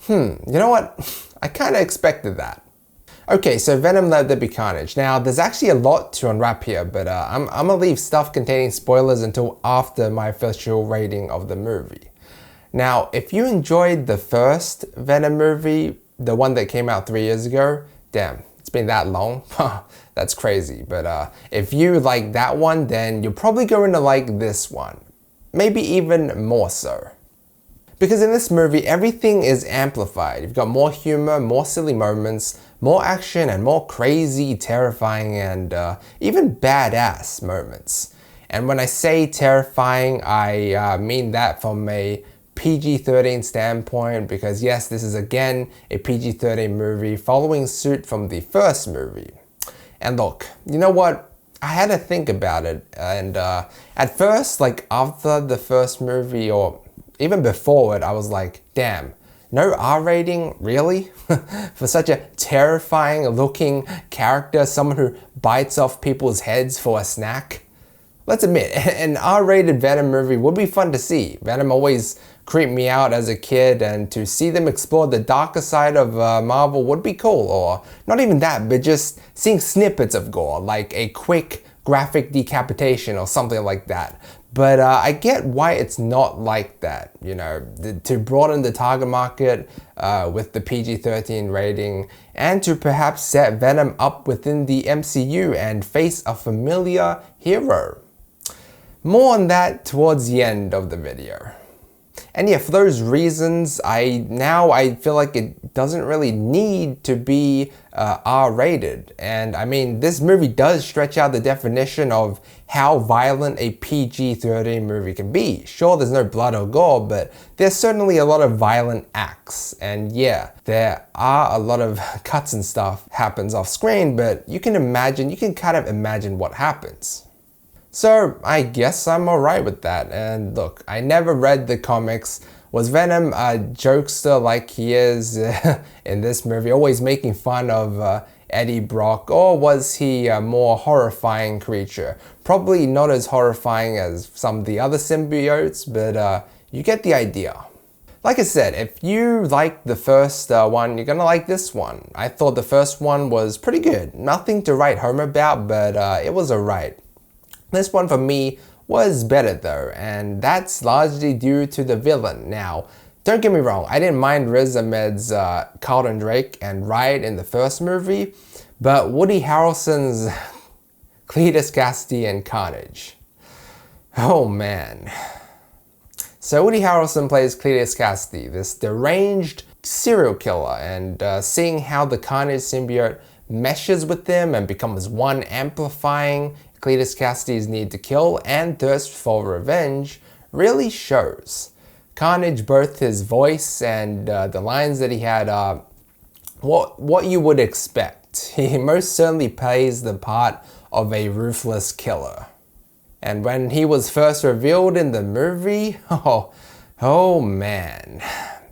You know what? I kind of expected that. Okay, so Venom, There Be Carnage. Now, there's actually a lot to unwrap here, but I'm gonna leave stuff containing spoilers until after my official rating of the movie. Now, if you enjoyed the first Venom movie, the one that came out 3 years ago, damn, it's been that long. That's crazy. But if you like that one, then you're probably going to like this one. Maybe even more so. Because in this movie, everything is amplified. You've got more humor, more silly moments, more action, and more crazy, terrifying, and even badass moments. And when I say terrifying, I mean that from a PG-13 standpoint, because yes, this is again a PG-13 movie following suit from the first movie. And look, you know what? I had to think about it, and at first, like after the first movie, or even before it, I was like, damn, no R rating, really? For such a terrifying looking character, someone who bites off people's heads for a snack? Let's admit, an R-rated Venom movie would be fun to see. Venom always creeped me out as a kid, and to see them explore the darker side of Marvel would be cool. Or not even that, but just seeing snippets of gore, like a quick graphic decapitation or something like that. But I get why it's not like that, you know, to broaden the target market with the PG-13 rating, and to perhaps set Venom up within the MCU and face a familiar hero. More on that towards the end of the video. And yeah, for those reasons, I feel like it doesn't really need to be R-rated. And I mean, this movie does stretch out the definition of how violent a PG-13 movie can be. Sure, there's no blood or gore, but there's certainly a lot of violent acts. And yeah, there are a lot of cuts and stuff happens off screen, but you can kind of imagine what happens. So I guess I'm alright with that. And look, I never read the comics. Was Venom a jokester like he is in this movie, always making fun of Eddie Brock, or was he a more horrifying creature? Probably not as horrifying as some of the other symbiotes, but you get the idea. Like I said, if you like the first one, you're gonna like this one. I thought the first one was pretty good. Nothing to write home about, but it was alright. This one for me was better though, and that's largely due to the villain. Now, don't get me wrong, I didn't mind Riz Ahmed's Carlton Drake and Riot in the first movie, but Woody Harrelson's Cletus Cassidy and Carnage. Oh man. So Woody Harrelson plays Cletus Cassidy, this deranged serial killer, and seeing how the Carnage symbiote meshes with them and becomes one, amplifying Cletus Cassidy's need to kill and thirst for revenge, really shows. Carnage, both his voice and the lines that he had, what you would expect. He most certainly plays the part of a ruthless killer. And when he was first revealed in the movie, oh man,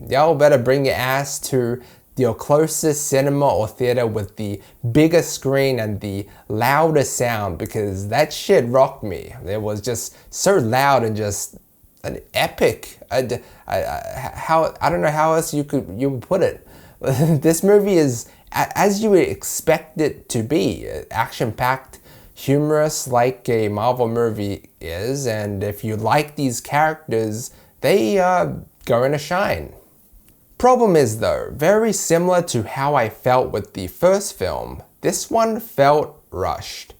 y'all better bring your ass to your closest cinema or theater with the biggest screen and the loudest sound, because that shit rocked me. It was just so loud and just an epic. I don't know how else you would put it. This movie is as you would expect it to be, action-packed, humorous like a Marvel movie is, and if you like these characters, they go in a shine. Problem is though, very similar to how I felt with the first film, this one felt rushed.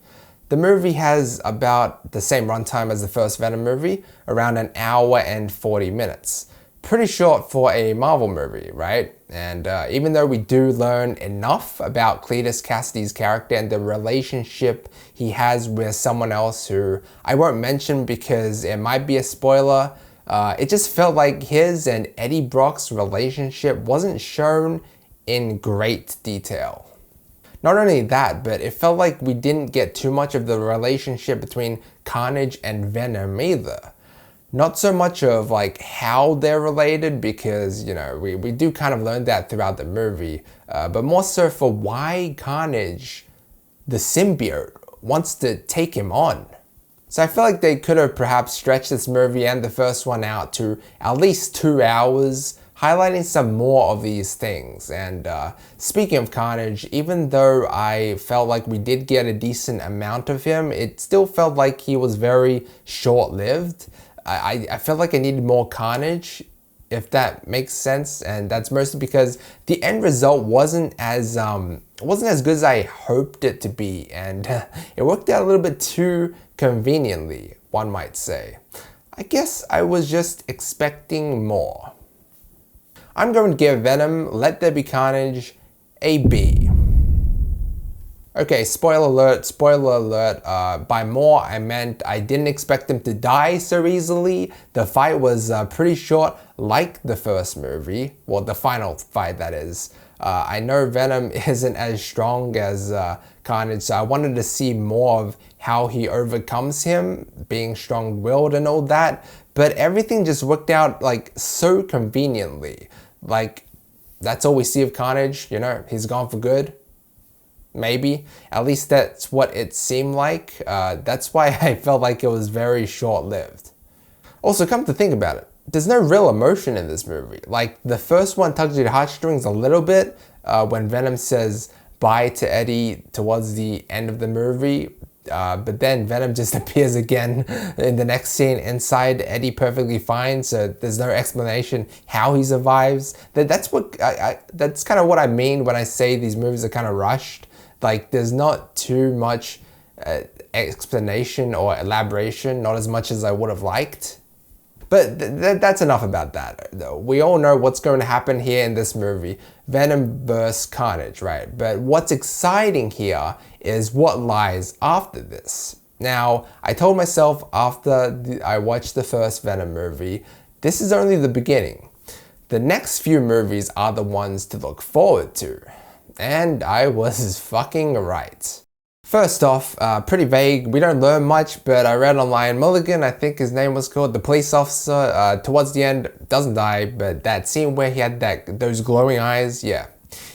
The movie has about the same runtime as the first Venom movie, around an hour and 40 minutes. Pretty short for a Marvel movie, right? And even though we do learn enough about Cletus Cassidy's character and the relationship he has with someone else who I won't mention because it might be a spoiler, it just felt like his and Eddie Brock's relationship wasn't shown in great detail. Not only that, but it felt like we didn't get too much of the relationship between Carnage and Venom either. Not so much of like how they're related, because you know we do kind of learn that throughout the movie, but more so for why Carnage, the symbiote, wants to take him on. So I feel like they could have perhaps stretched this movie and the first one out to at least 2 hours, highlighting some more of these things. And speaking of Carnage, even though I felt like we did get a decent amount of him, it still felt like he was very short-lived. I felt like I needed more Carnage, if that makes sense, and that's mostly because the end result wasn't as good as I hoped it to be, and it worked out a little bit too conveniently, one might say. I guess I was just expecting more. I'm going to give Venom Let There Be Carnage a B. Okay, spoiler alert, by more I meant I didn't expect him to die so easily. The fight was pretty short, like the first movie. Well, the final fight, that is. I know Venom isn't as strong as Carnage, so I wanted to see more of how he overcomes him, being strong-willed and all that, but everything just worked out like so conveniently. Like, that's all we see of Carnage, you know, he's gone for good. Maybe. At least that's what it seemed like. That's why I felt like it was very short-lived. Also, come to think about it, there's no real emotion in this movie. Like, the first one tugs your heartstrings a little bit when Venom says bye to Eddie towards the end of the movie. But then Venom just appears again in the next scene inside Eddie perfectly fine, so there's no explanation how he survives. That's kind of what I mean when I say these movies are kind of rushed. Like, there's not too much explanation or elaboration, not as much as I would have liked. But that's enough about that, though. We all know what's going to happen here in this movie. Venom vs. Carnage, right? But what's exciting here is what lies after this. Now, I told myself after I watched the first Venom movie, this is only the beginning. The next few movies are the ones to look forward to. And I was fucking right. First off, pretty vague, we don't learn much, but I read online Mulligan, I think his name was called, the police officer, towards the end, doesn't die, but that scene where he had those glowing eyes, yeah.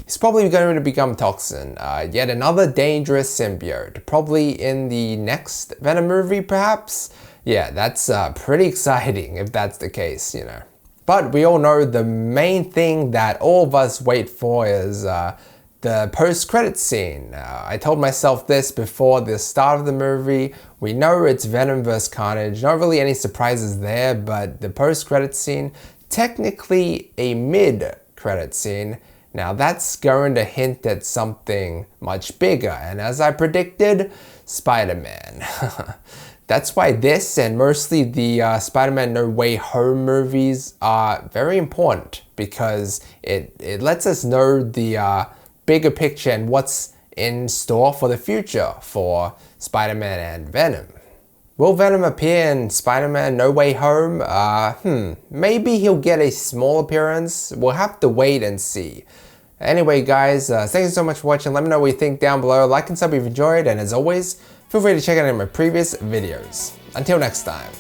He's probably going to become Toxin, yet another dangerous symbiote, probably in the next Venom movie perhaps? Yeah, that's pretty exciting if that's the case, you know. But we all know the main thing that all of us wait for is the post-credits scene. I told myself this before the start of the movie. We know it's Venom vs. Carnage, not really any surprises there, but the post-credits scene, technically a mid-credit scene. Now that's going to hint at something much bigger, and as I predicted, Spider-Man. That's why this and mostly the Spider-Man No Way Home movies are very important, because it lets us know the bigger picture and what's in store for the future for Spider-Man and Venom. Will Venom appear in Spider-Man No Way Home? Maybe he'll get a small appearance. We'll have to wait and see. Anyway guys, thank you so much for watching. Let me know what you think down below. Like and sub if you enjoyed, and as always, feel free to check out any of my previous videos. Until next time.